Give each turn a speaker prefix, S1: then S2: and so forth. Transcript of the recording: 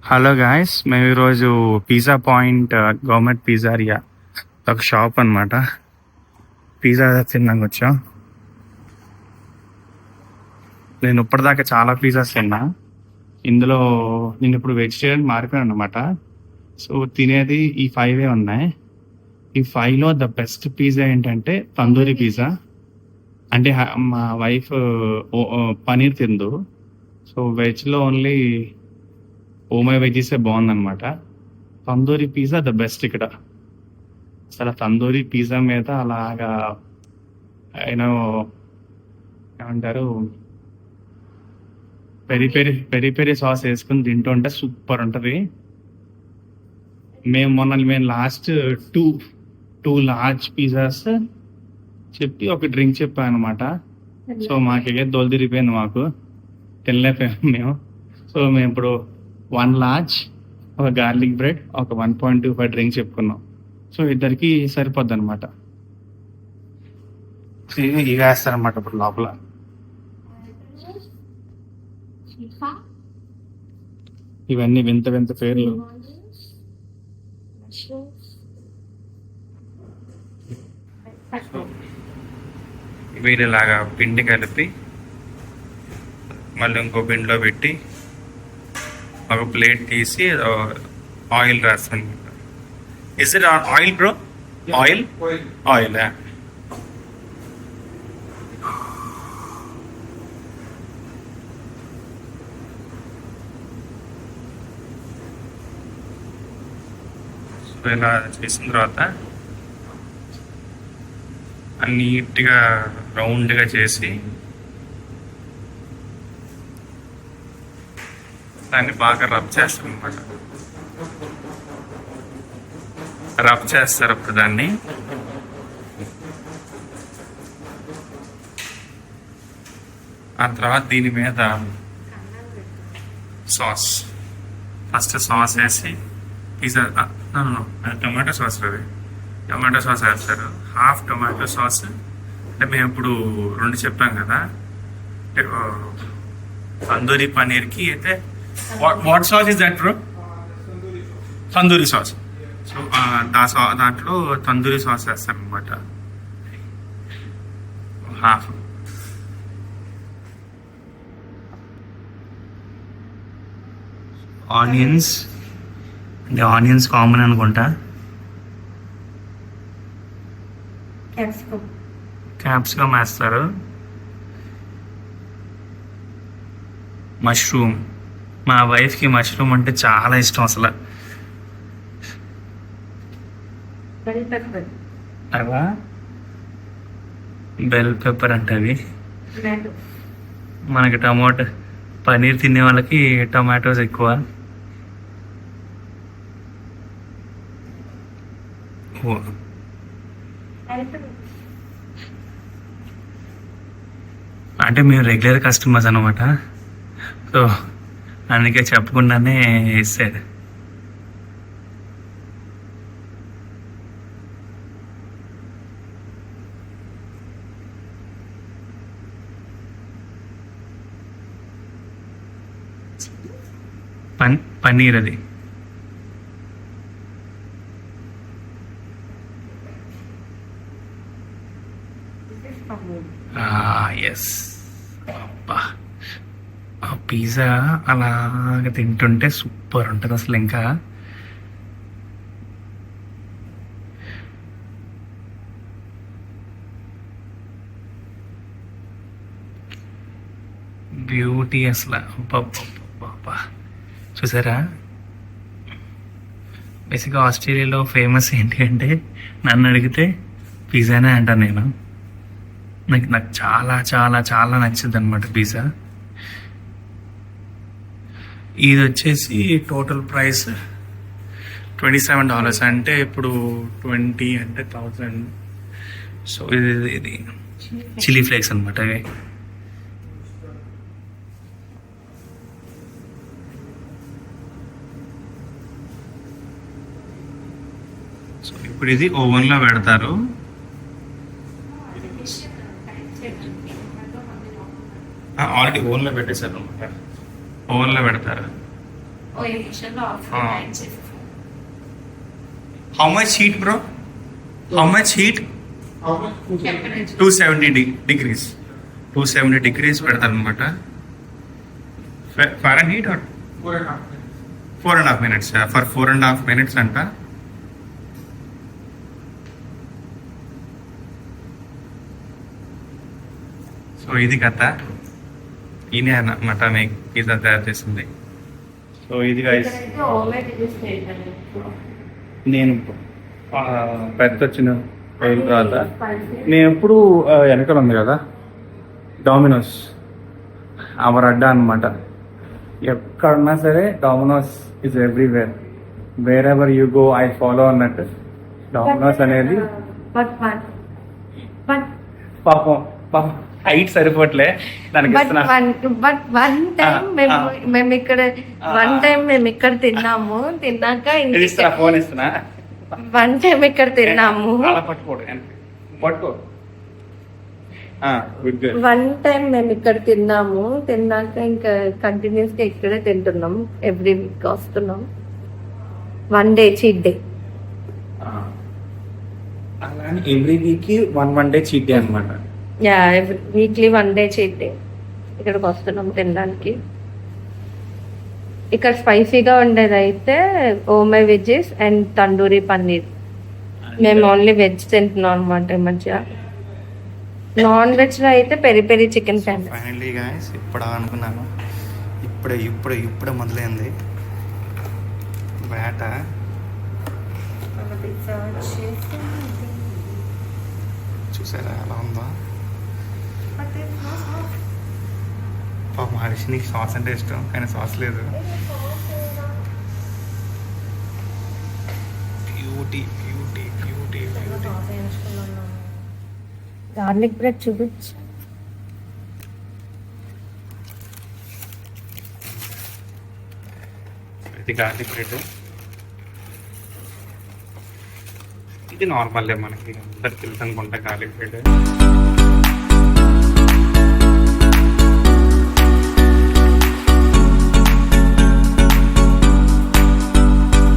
S1: Hello guys, మేము ఈరోజు pizza point government పిజ్జారియా ఒక షాప్ అనమాట. పిజ్జా తిన్నాక వచ్చాం. నేను ఇప్పటిదాకా చాలా పిజ్జాస్ తిన్నా. ఇందులో నేను ఇప్పుడు వెజిటేరియన్ మారిపోయాను అనమాట. సో తినేది ఈ 5 ఉన్నాయి. ఈ 5లో ద బెస్ట్ పిజ్జా ఏంటంటే తందూరి పిజ్జా. అంటే మా వైఫ్ పనీర్ తిందు. సో వెజ్లో ఓన్లీ ఓమై వెజ్జీసే బాగుందన్నమాట. తందూరి పిజ్జా ద బెస్ట్ ఇక్కడ. అసలు తందూరి పిజ్జా మీద అలాగా యూనో ఏమంటారు, peri peri peri peri sauce వేసుకుని తింటుంటే సూపర్ ఉంటుంది. మేము లాస్ట్ టూ లార్జ్ పిజ్జాస్ చెప్పి ఒక డ్రింక్ చెప్పాను అనమాట. సో మాకే దోలు తిరిగిపోయింది, మాకు తినలేకపోయాము మేము. సో మేము ఇప్పుడు 1 లార్జ్, ఒక గార్లిక్ బ్రెడ్, ఒక 1.25 డ్రింక్ చెప్పుకున్నాం. సో ఇద్దరికి సరిపోద్ది అనమాట. ఇవి వేస్తారనమాట ఇప్పుడు లోపల. ఇవన్నీ వింత వింత పేర్లు. వీటిలాగా పిండి కలిపి మళ్ళీ ఇంకో పిండిలో పెట్టి ఒక ప్లేట్ తీసి ఆయిల్ రాస్తాను. Is it oil bro? Oil oil ఇలా చేసిన తర్వాత నీట్గా రౌండ్గా చేసి దాన్ని బాగా రబ్ చేస్తారు అనమాట. రబ్ చేస్తారు అప్పుడు దాన్ని. ఆ తర్వాత దీని మీద సాస్, ఫస్ట్ సాస్ వేసి పిజ్జా టమాటో సాస్, అది టమాటో సాస్ వేస్తారు. Half tomato sauce. అంటే మేము ఇప్పుడు 2 చెప్పాం కదా, తందూరి పనీర్కి అయితే what sauce is that bro? Tandoori sauce. So దాంట్లో తందూరి సాస్ వేస్తారు అనమాట, హాఫ్. ఆనియన్స్, అంటే ఆనియన్స్ కామన్ అనుకుంటా. క్యాప్సికమ్ వేస్తారు. మష్రూమ్, మా వైఫ్కి మష్రూమ్ అంటే చాలా ఇష్టం అసలు. అవా బెల్ పెప్పర్ అంటే అవి. మనకి టమాటో పనీర్ తినే వాళ్ళకి టమాటోస్ ఎక్కువ. అంటే మేము రెగ్యులర్ కస్టమర్స్ అనమాట. సో అందుకే చెప్పకుండానే వేసాడు. పన్నీర్ అది. ఎస్. అబ్బా, ఆ పిజ్జా అలాగ తింటుంటే సూపర్ ఉంటుంది అసలు. ఇంకా బ్యూటీ అసలు. అబ్బా, చూసారా? బేసిక్గా ఆస్ట్రేలియాలో ఫేమస్ ఏంటి అంటే, నన్ను అడిగితే పిజ్జానే అంటాను నేను. నాకు చాలా చాలా చాలా నచ్చింది అనమాట పిజ్జా. ఇది వచ్చేసి టోటల్ ప్రైస్ $27. అంటే ఇప్పుడు 20 అంటే 1000. సో ఇది చిల్లీ ఫ్లేక్స్ అనమాట ఇవి. సో ఇప్పుడు ఇది ఓవెన్లో పెడతారు. ఆల్రెడీ ఓవెన్లో పెట్టేశారు అనమాట. ఓవెన్లో పెడతారు.
S2: ఓరియంటేషన్ లో ఆఫర్
S1: Ah.
S2: యాడ్ చేస్తాం.
S1: How much heat bro? How much heat?
S2: Temperature.
S1: 270 degrees. 270 degrees పెడతారు అనమాట. Foreign heat are 4.5 minutes. For 4.5 minutes అంట. సో ఇది కథ. ఈయనే అన్నమాట మీకు పిజ్జా తయారు చేసింది. సో ఇది గైస్
S2: ఇక్కడైతే ఓవెన్ యూస్ చేయాలి.
S1: నేను పెద్ద వచ్చిన అయిన తర్వాత నేను ఎప్పుడు వెనకాల ఉంది కదా డామినోస్ అవర్ అడ్డా అనమాట. ఎక్కడున్నా సరే dominoes is everywhere, wear ever you go I follow అన్నట్టు డామినోస్ అనేది.
S2: బట్
S1: పాపం పాపం హైట్ సరిపోవట్లే దానికి ఇస్తున్నా.
S2: వన్ టైం మేము ఇక్కడ తిన్నాము. తిన్నాక
S1: ఇది ఇస్తున్నా, ఫోన్ ఇస్తున్నా.
S2: వన్ టైం ఇక్కడ తిన్నాము.
S1: అలా పట్టుకోడు పట్టుకో. Good good.
S2: వన్ టైం మేము ఇక్కడ తిన్నాము. తిన్నాక ఇంకా కంటిన్యూస్ గా ఇక్కడే తింటున్నాం. ఎవ్రీ వీక్ వస్తున్నాం. One day cheat day.
S1: అలానే every week one day cheat day అనమాట.
S2: Yeah weekly one day cheat day ఇక్కడికి వస్తున్నాం తినడానికి. ఇక్కడ స్పైసీగా ఉండేది అయితే ఓమై వెజ్జెస్ అండ్ తండూరి పన్నీర్. మేము ఓన్లీ వెజ్ తింటున్నాం అనమాట మంచిగా. నాన్ వెజ్ లో అయితే peri peri chicken famous.
S1: Finally guys ఇప్పుడు అనుకున్నాను, ఇప్పుడే మొదలైంది వేట. చూసారా ఎలా ఉందో? పాప మహర్షి నీకు సాస్ అంటే ఇష్టం కానీ సాస్ లేదు. Beauty beauty beauty beauty.
S2: Garlic bread చూపించు.
S1: ఇది గార్లిక్ బ్రెడ్. ఇది నార్మల్ మనకి అందరికి తెలుసు అనుకుంటా గార్లిక్ బ్రెడ్.